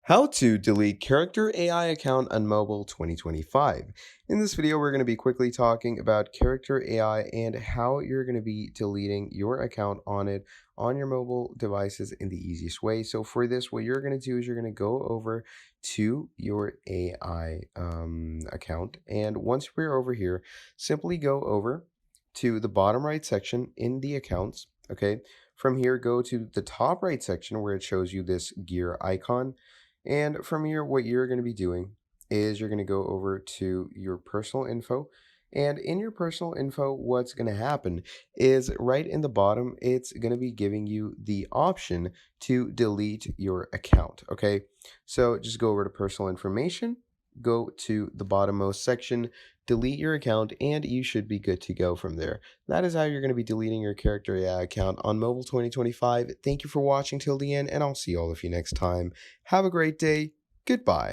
How to delete character AI account on mobile 2025. In this video, we're going to be quickly talking about character AI and how you're going to be deleting your account on it on your mobile devices in the easiest way. So for this, what you're going to do is you're going to go over to your AI account. And once we're over here, simply go over to the bottom right section in the accounts. Okay. From here, go to the top right section where it shows you this gear icon, and from here, what you're going to be doing is you're going to go over to your personal info. And in your personal info, what's going to happen is right in the bottom, it's going to be giving you the option to delete your account. Okay. So just go over to personal information, go to the bottommost section, delete your account, and you should be good to go from there. That is how you're going to be deleting your character AI account on mobile 2025. Thank you for watching till the end, and I'll see all of you next time. Have a great day. Goodbye.